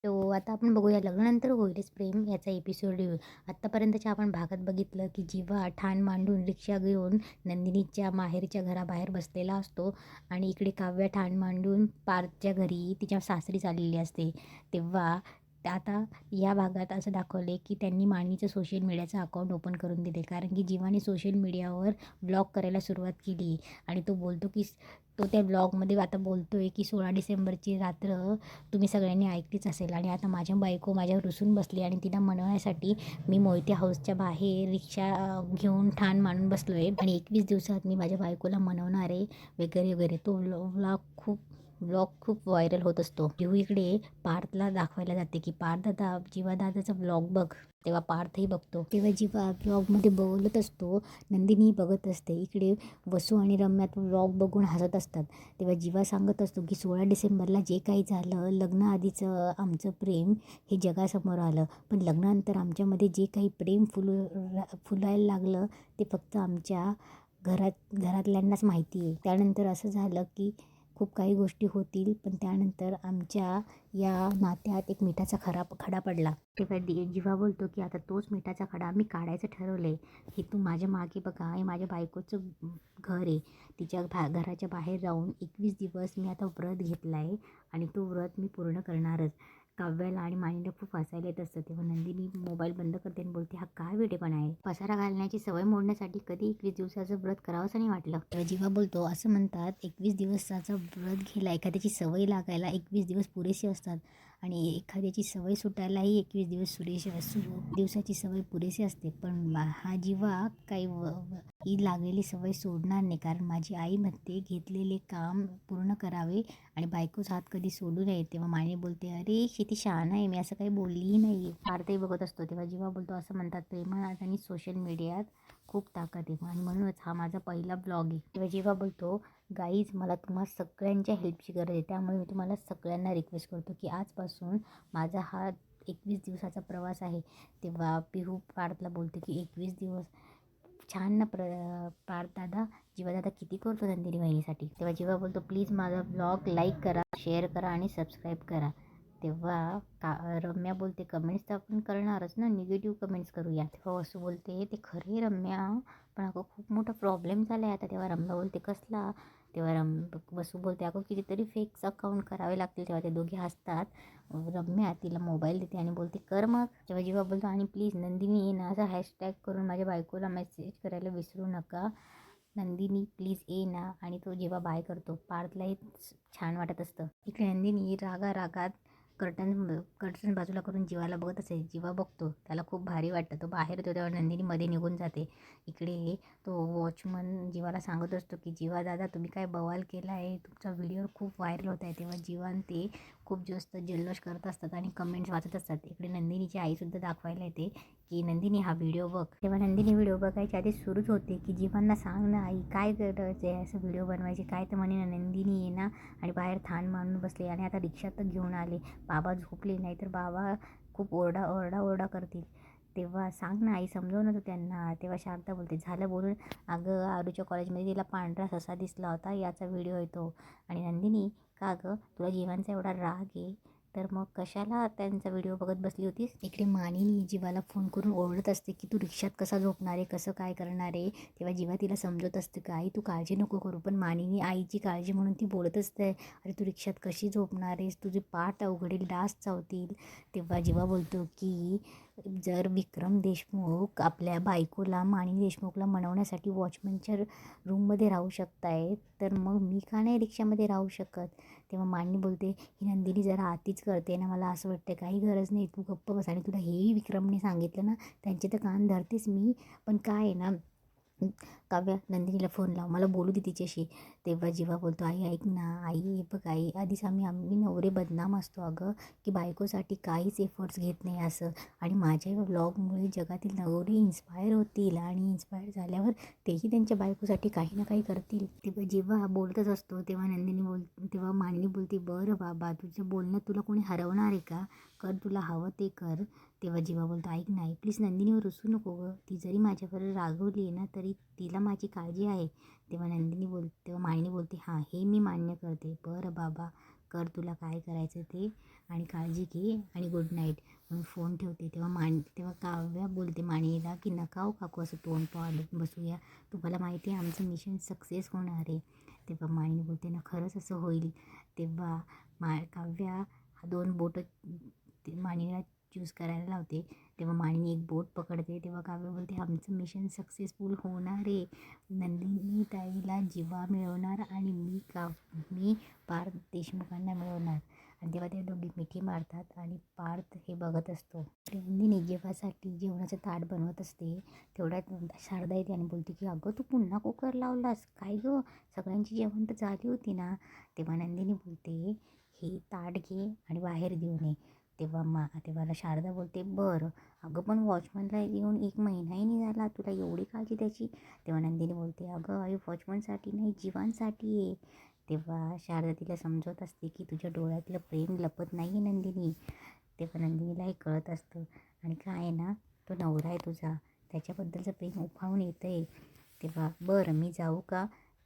तो आता आपण बघूया लग्नानंतर होईलच प्रेम याचा एपिसोड रिव्ह्यू. आत्तापर्यंतच्या आपण भागात बघितलं की जीवा ठाण मांडून रिक्षा घेऊन नंदिनीच्या माहेरच्या घराबाहेर बसलेला असतो आणि इकडे काव्या ठाण मांडून पार्थच्या घरी तिच्या सासरी चाललेली असते. तेव्हा आता या भागात असं दाखवले की त्यांनी माणीचं सोशल मीडियाचं अकाउंट ओपन करून दिले, कारण की जीवाने सोशल मीडियावर ब्लॉग करायला सुरुवात केली आणि तो बोलतो की तो त्या ब्लॉगमध्ये आता बोलतोय की 16 डिसेंबरची रात्र तुम्ही सगळ्यांनी ऐकलीच असेल आणि आता माझ्या बायको माझ्यावर रुसून बसली आणि तिला मनवण्यासाठी मी मोहिते हाऊसच्या बाहेर रिक्षा घेऊन ठाण मांडून बसलो आहे आणि 21 दिवसात मी माझ्या बायकोला मनवणार आहे वगैरे वगैरे. तो ब्लॉग खूप व्हायरल होत असतो. जीव इकडे पार्थला दाखवायला जाते की पार्थ दादा जीवा दादाचा ब्लॉग बघ. तेव्हा पार्थही बघतो. तेव्हा जीवा ब्लॉगमध्ये बोलत असतो, नंदिनी बघत असते. इकडे वसू आणि रम्या तो ब्लॉग बघून हसत असतात. तेव्हा जीवा सांगत असतो की 16 डिसेंबरला जे काही झालं लग्नाआधीचं आमचं प्रेम हे जगासमोर आलं, पण लग्नानंतर आमच्यामध्ये जे काही प्रेम फुलायला लागलं ते फक्त आमच्या घरातल्यांनाच माहिती आहे. त्यानंतर असं झालं की खूप काही गोष्टी होतील, पण त्यानंतर आमच्या या नात्यात एक मिठाचा खडा पडला. तेव्हा जीवा बोलतो की आता तोच मिठाचा खडा मी काढायचं ठरवलंय. हे तू माझ्या मागे बघा, हे माझ्या बायकोचं घर आहे. तिच्या घराच्या बाहेर जाऊन 21 दिवस मी आता व्रत घेतला आहे आणि तो व्रत मी पूर्ण करणारच. काव्याला आणि माणीला खूप हसायला येत असतं. तेव्हा नंदिनी मोबाईल बंद करते आणि बोलते, हा काय वेडेपणा आहे. पसारा घालण्याची सवय मोडण्यासाठी कधी 21 दिवसाचं व्रत करावंसं नाही वाटलं. तेव्हा जीवा बोलतो, असं म्हणतात 21 दिवसाचं व्रत घ्यायला एखाद्याची सवय लागायला 21 दिवस पुरेसे असतात आणि एखाद्याची सवय सुटायलाही 21 दिवसाची सवय पुरेशी असते. पण हा जीवा काही ही लागलेली सवय सोडणार नाही, कारण माझी आई म्हणते घेतलेले काम पूर्ण करावे आणि बायकोचा हात कधी सोडू नये. तेव्हा माने बोलते, अरे किती शहाणा आहे, मी असं काही बोललीही नाही. पार्थही बघत असतो. तेव्हा जीवा बोलतो, असं म्हणतात प्रेमात आणि सोशल मीडियात खूप ताकद आहे आणि म्हणूनच हा माझा पहिला ब्लॉग आहे. तेव्हा जीवा बोलतो, गाईज मला तुम्हा सगळ्यांच्या हेल्पची गरज आहे, त्यामुळे मी तुम्हाला सगळ्यांना रिक्वेस्ट करतो की आजपासून माझा हा 21 दिवसाचा प्रवास आहे. तेव्हा पिहू पार्थला बोलते की 21 दिवस छान ना पार्थ दादा, जीवा दादा किती करतो नंदिनी वहिनीसाठी. तेव्हा जीवा बोलतो, प्लीज माझा ब्लॉग लाईक करा, शेअर करा आणि सबस्क्राईब करा. तेव्हा रम्या बोलते, कमेंट्स तर आपण करणारच ना, निगेटिव्ह कमेंट्स करूया. तेव्हा वसू बोलते, ते खरे रम्या, पण अगं खूप मोठा प्रॉब्लेम झाला आहे आता. तेव्हा रम्या बोलते, कसला. तेव्हा वसू बोलते, अगं कितीतरी फेक अकाउंट करावे लागतील. तेव्हा ते दोघे हसतात. रम्या तिला मोबाईल देते आणि बोलते, कर मग. तेव्हा जीवा बोलतो, आणि प्लीज नंदिनी ना असा हॅशटॅग करून माझ्या बायकोला मेसेज करायला विसरू नका. नंदिनी प्लीज ये ना. आणि तो जेव्हा बाय करतो पार्थलाही छान वाटत असतं. इकडे नंदिनी रागात कर्टन बाजूला करून जीवाला बघत असे. जीवा बघतो, त्याला खूप भारी वाटतं. तो बाहेर येतो तेव्हा नंदिनी मध्ये निघून जाते. इकडे तो वॉचमन जीवाला सांगत असतो की जीवा दादा तुम्ही काय बवाल केला आहे, तुमचा व्हिडिओ खूप व्हायरल होत आहे. तेव्हा जीवान ते खूप जास्त जल्लोष करत असतात आणि कमेंट्स वाचत असतात. इकडे नंदिनीची आईसुद्धा दाखवायला येते की नंदिनी हा व्हिडिओ बघ. तेव्हा नंदिनी व्हिडिओ बघायच्या आधी सुरूच होते की जीवांना सांग ना आई, काय करायचं आहे असं व्हिडिओ बनवायचे काय. तर म्हणे ना नंदिनी ये ना, आणि बाहेर थान मांडून बसले आणि आता रिक्षात तर घेऊन आले. बाबा झोपले, नाही तर बाबा खूप ओरडा करतील. तेव्हा सांग ना आई, समजव ना तू त्यांना. तेव्हा शारदा बोलते, झालं बोलून. अगं आरूच्या कॉलेजमध्ये तिला पांढरा ससा दिसला होता, याचा व्हिडिओ येतो. आणि नंदिनी, का गं तुला जीवांचा एवढा राग आहे तर मग कशाला त्यांचा व्हिडिओ बघत बसली होतीस. इकडे मानिनी जीवाला फोन करून ओरडत असते की तू रिक्षात कसा झोपणार आहे, कसं काय करणार आहे. तेव्हा जीवा तिला समजत असते की आई तू काळजी नको करू, पण मानिनी आईची काळजी म्हणून ती बोलत असते, अरे तू रिक्षात कशी झोपणार आहेस, तुझे पाठ अवघडेल, डास चावतील. तेव्हा जीवा बोलतो की जर विक्रम देशमुख आपल्या बायकोला मानिनी देशमुखला मनवण्यासाठी वॉचमनच्या रूममध्ये राहू शकतायत, तर मग मी का नाही रिक्षामध्ये राहू शकत. तेव्हा मानिनी बोलते, ही नंदिनी जरा आतीच करते ना, मला असं वाटतं काही गरज नाही, तू गप्प बस. आणि तुला हेही विक्रमने सांगितलं ना, त्यांचे तर कान धरतेच मी, पण काय आहे ना काव्या नंदिनीला फोन लाव, मला बोलू दे तिच्याशी. तेव्हा जीवा बोलतो, आई ऐक ना आई, हे बघ आई, आधीच आम्ही नवरे बदनाम असतो अगं, की बायकोसाठी काहीच एफर्ट्स घेत नाही असं. आणि माझ्या व्लॉगमुळे जगातील नवरे इन्स्पायर होतील आणि इन्स्पायर झाल्यावर तेही त्यांच्या बायकोसाठी काही ना काही करतील. तेव्हा जेव्हा बोलतच असतो तेव्हा मानिनी बोलते, बरं बाबा तुझं बोलणं तुला कोणी हरवणार आहे का, कर तुला हवं ते कर. तेव्हा जीवा बोलतो, ऐक नाही प्लीज नंदिनीवर रुसू नको गं, ती जरी माझ्यावर रागवली आहे ना तरी तिला माझी काळजी आहे. तेव्हा मानिनी बोलते, हां हे मी मान्य करते, बरं बाबा कर तुला काय करायचं ते आणि काळजी घे आणि गुड नाईट म्हणून फोन ठेवते. तेव्हा काव्या बोलते माणीला की नका हो काकू असं तोंड पाडत बसूया, तुम्हाला माहिती आहे आमचं मिशन सक्सेस होणार आहे. तेव्हा माणी बोलते ना खरंच असं होईल. तेव्हा काव्या 2 बोटं माणीला चूज करायला लावते. तेव्हा माणिनी एक बोट पकडते. तेव्हा काव्य बोलते आमचं मिशन सक्सेसफुल होणार आहे. नंदिनी ताईला जीवा मिळवणार आणि मी पार्थ देशमुखांना मिळवणार. आणि तेव्हा ते दोघी मिठी मारतात आणि पार्थ हे बघत असतो. नंदिनी जेवासाठी जेवणाचं ताट बनवत असते. तेवढ्यात शारदा येते आणि बोलते की अगं तू पुन्हा कुकर लावलास काय गं, सगळ्यांची जेवण तर झाली होती ना. तेव्हा नंदिनी बोलते हे ताट घे आणि बाहेर देऊन ये. तेव्हा शारदा बोलते बरं अगं पण वॉचमनला येऊन 1 महिनाही नाही झाला, तुला एवढी काळजी त्याची. तेव्हा नंदिनी बोलते अगं आई वॉचमनसाठी नाही जीवांसाठी आहे. तेव्हा शारदा तिला समजवत असते की तुझ्या डोळ्यातलं प्रेम लपत नाही आहे नंदिनी. तेव्हा नंदिनीला हे कळत असतं आणि काय आहे ना तो नवरा आहे तुझा, त्याच्याबद्दलचं प्रेम उफाळून येतं आहे. तेव्हा बरं मी जाऊ का.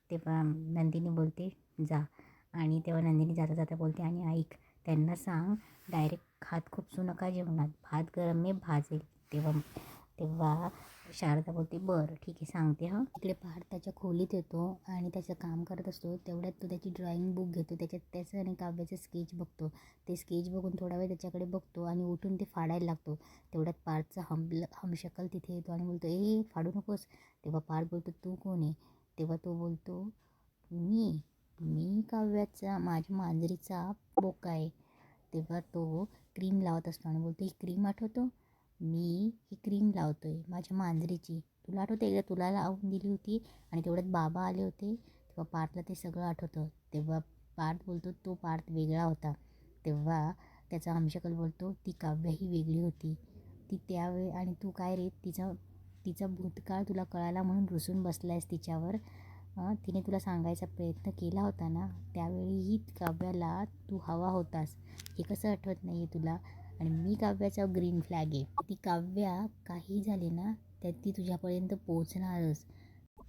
तेव्हा नंदिनी बोलते जा. आणि तेव्हा नंदिनी जाता जाता बोलते आणि ऐक त्यांना सांग डायरेक्ट हात खुपसू नका जेवणात, भात गरम आहे भाजेल. तेव्हा तेव्हा शारदा बोलते बरं ठीक आहे सांगते हां. इकडे पार्थ त्याच्या खोलीत येतो आणि त्याचं काम करत असतो. तेवढ्यात तो त्याची ड्रॉइंग बुक घेतो. त्याच्यात त्याचं आणि काव्याचं स्केच बघतो. ते स्केच बघून थोडा वेळ त्याच्याकडे बघतो आणि उठून ते फाडायला लागतो. तेवढ्यात पार्थचा हमशक्ल तिथे येतो आणि बोलतो ए फाडू नकोस. तेव्हा पार्थ बोलतो तू कोण आहे. तेव्हा तो बोलतो मी काव्याचा माझ्या मांजरीचा बोका आहे. तेव्हा तो क्रीम लावत असतो आणि बोलतो ही क्रीम आठवतो, मी ही क्रीम लावतो आहे माझ्या मांजरीची, तुला आठवते एकदा तुला लावून दिली होती. आणि तेवढ्यात बाबा आले होते. तेव्हा पार्थला ते सगळं आठवतं. तेव्हा पार्थ बोलतो तो पार्थ वेगळा होता. तेव्हा त्याचा हमशक्ल बोलतो ती काव्या ही वेगळी होती. ती त्यावेळी आणि तू काय रे तिचा भूतकाळ तुला कळाला म्हणून रुसून बसलायस तिच्यावर. तिने तुला सांगायचा प्रयत्न केला होता ना, त्यावेळीही काव्याला तू हवा होतास, हे कसं आठवत नाही आहे तुला. आणि मी काव्याचा ग्रीन फ्लॅग आहे. ती काव्या काही झाले ना तर ती तुझ्यापर्यंत पोहोचणारच.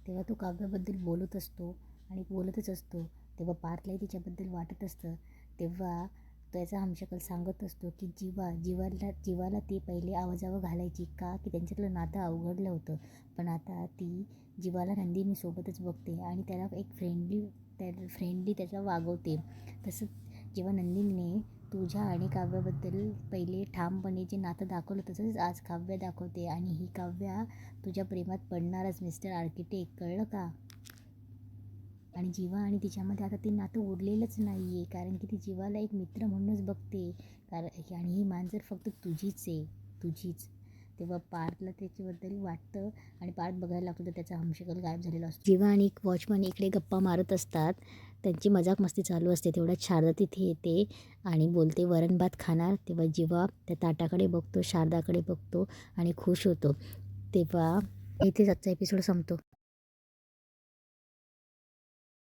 तेव्हा तो काव्याबद्दल बोलत असतो आणि बोलतच असतो. तेव्हा पार्थलाही तिच्याबद्दल वाटत असतं. तेव्हा त्याचा हमशक्ल सांगत असतो की जीवाला ते पहिले आवाजावं घालायची का की त्यांच्यातलं नातं अवघडलं होतं. पण आता ती जीवाला नंदिनी सोबतच बघते आणि त्याला एक फ्रेंडली त्याचा वागवते. तसं जेव्हा नंदिनीने तुझ्या आणि काव्याबद्दल पहिले ठामपणे जे नातं दाखवलं तसंच आज काव्या दाखवते. आणि ही काव्या तुझ्या प्रेमात पडणारच मिस्टर आर्किटेक्ट, कळलं का. आणि जीवा आणि तिच्यामध्ये आता ते नातं उरलेलंच नाही आहे, कारण की ती जीवाला एक मित्र म्हणूनच बघते. आणि ही मांजर फक्त तुझीच आहे, तुझीच. तेव्हा पार्थला त्याच्याबद्दल वाटतं आणि पार्थ बघायला लागतो तर त्याचा हमशक्ल गायब झालेला असतो. जीवा आणि वॉचमन इकडे गप्पा मारत असतात. त्यांची मजाक मस्ती चालू असते. तेवढ्यात शारदा तिथे येते आणि बोलते वरण भात खाणार. तेव्हा जीवा त्या ताटाकडे बघतो, शारदाकडे बघतो आणि खुश होतो. तेव्हा इथेच आजचा एपिसोड संपतो.